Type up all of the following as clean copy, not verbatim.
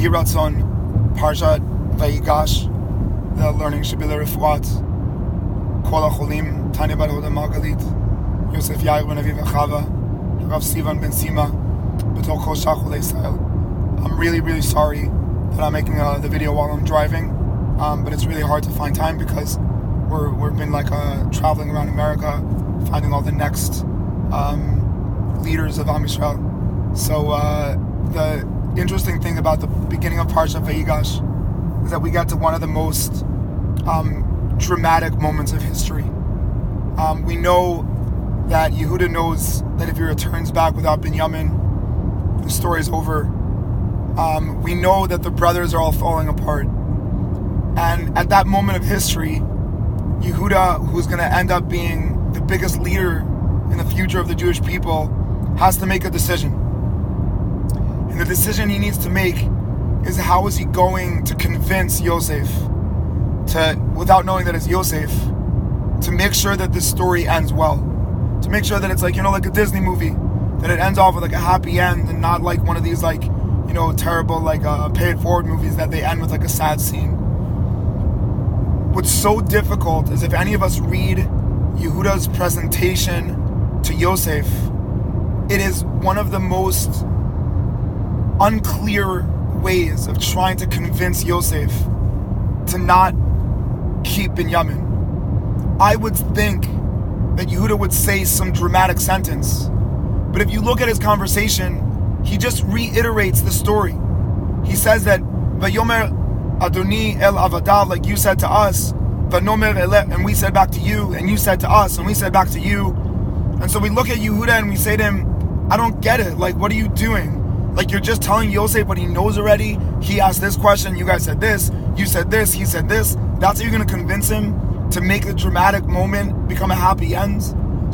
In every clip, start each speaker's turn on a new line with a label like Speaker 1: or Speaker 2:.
Speaker 1: Yehi Ratzon, Parshat Vayigash, the learning should be the Refuat, Kol HaCholim, Tanya Bar Hoda Margalit, Yosef Yair Ben Aviv Chava, Rav Sivan Ben Sima, B'tor Kol Shach Chulei Israel. I'm really sorry that I'm making the video while I'm driving, but it's really hard to find time because we've been traveling around America, finding all the next leaders of Am Yisrael. So the interesting thing about the beginning of Parshat Vayigash is that we get to one of the most dramatic moments of history. We know that Yehuda knows that if he returns back without Binyamin, the story is over. We know that the brothers are all falling apart. And at that moment of history, Yehuda, who's going to end up being the biggest leader in the future of the Jewish people, has to make a decision. And the decision he needs to make is how is he going to convince Yosef to, without knowing that it's Yosef, to make sure that this story ends well. To make sure that it's like a Disney movie, that it ends off with a happy end and not like one of these terrible pay it forward movies that they end with a sad scene. What's so difficult is if any of us read Yehuda's presentation to Yosef, it is one of the most unclear ways of trying to convince Yosef to not keep Binyamin. I would think that Yehuda would say some dramatic sentence, but if you look at his conversation, he just reiterates the story. He says that Vayomer Adoni El Avadav, like you said to us, Vanomer Ele, and we said back to you, and you said to us, and we said back to you. And so we look at Yehuda and we say to him, I don't get it. What are you doing? You're just telling Yosef what he knows already. He asked this question, you guys said this, you said this, he said this. That's how you're going to convince him to make the dramatic moment become a happy end?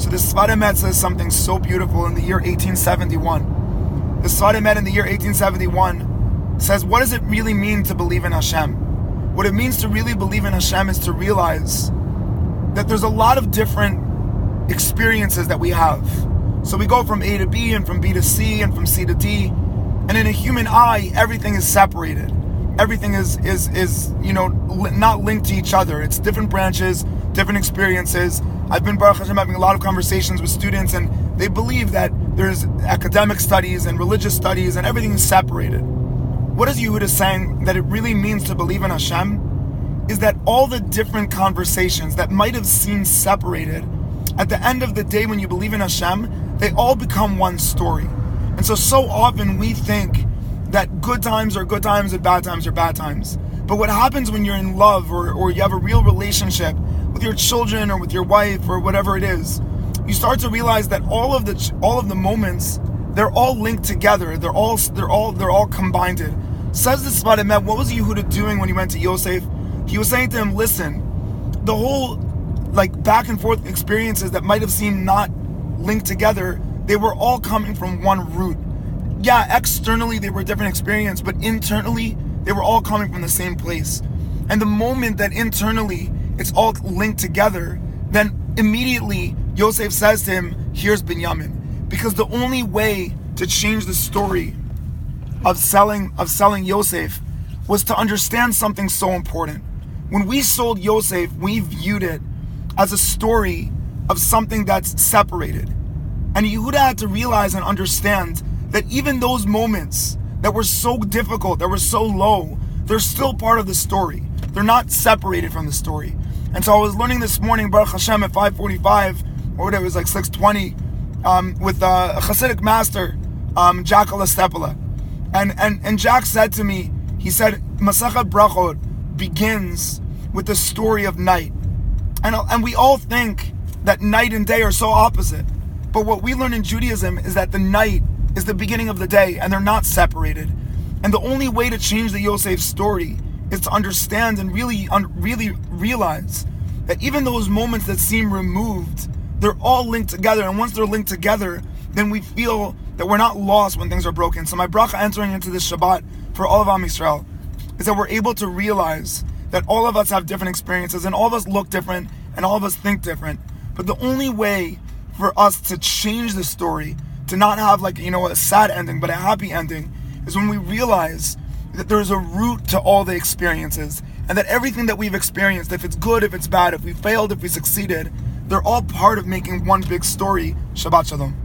Speaker 1: So the Sfat Emet says something so beautiful in the year 1871. The Sfat Emet in the year 1871 says, what does it really mean to believe in Hashem? What it means to really believe in Hashem is to realize that there's a lot of different experiences that we have. So we go from A to B and from B to C and from C to D. And in a human eye, everything is separated. Everything is not linked to each other. It's different branches, different experiences. I've been, Baruch Hashem, having a lot of conversations with students, and they believe that there's academic studies and religious studies and everything is separated. What is Yehuda saying that it really means to believe in Hashem is that all the different conversations that might have seemed separated, at the end of the day when you believe in Hashem, they all become one story. And so often we think that good times are good times and bad times are bad times. But what happens when you're in love or you have a real relationship with your children or with your wife or whatever it is, you start to realize that all of the moments, they're all linked together. They're all combined. Says the Sfat Emet, what was Yehuda doing when he went to Yosef? He was saying to him, listen, the whole back and forth experiences that might have seemed not linked together, they were all coming from one root. Yeah, externally they were different experiences, but internally they were all coming from the same place. And the moment that internally it's all linked together, then immediately Yosef says to him, here's Binyamin. Because the only way to change the story of selling Yosef was to understand something so important. When we sold Yosef, we viewed it as a story of something that's separated. And Yehuda had to realize and understand that even those moments that were so difficult, that were so low, they're still part of the story. They're not separated from the story. And so I was learning this morning, Baruch Hashem, at 5:45, or whatever, it was 6:20, with a Hasidic master, Jack Alastepala. And Jack said to me, he said, Masachat Brachot begins with the story of night. And we all think that night and day are so opposite. But what we learn in Judaism is that the night is the beginning of the day, and they're not separated. And the only way to change the Yosef story is to understand and really realize that even those moments that seem removed, they're all linked together. And once they're linked together, then we feel that we're not lost when things are broken. So my bracha entering into this Shabbat for all of Am Yisrael is that we're able to realize that all of us have different experiences, and all of us look different, and all of us think different. But the only way for us to change the story, to not have a sad ending, but a happy ending, is when we realize that there's a root to all the experiences, and that everything that we've experienced, if it's good, if it's bad, if we failed, if we succeeded, they're all part of making one big story. Shabbat Shalom.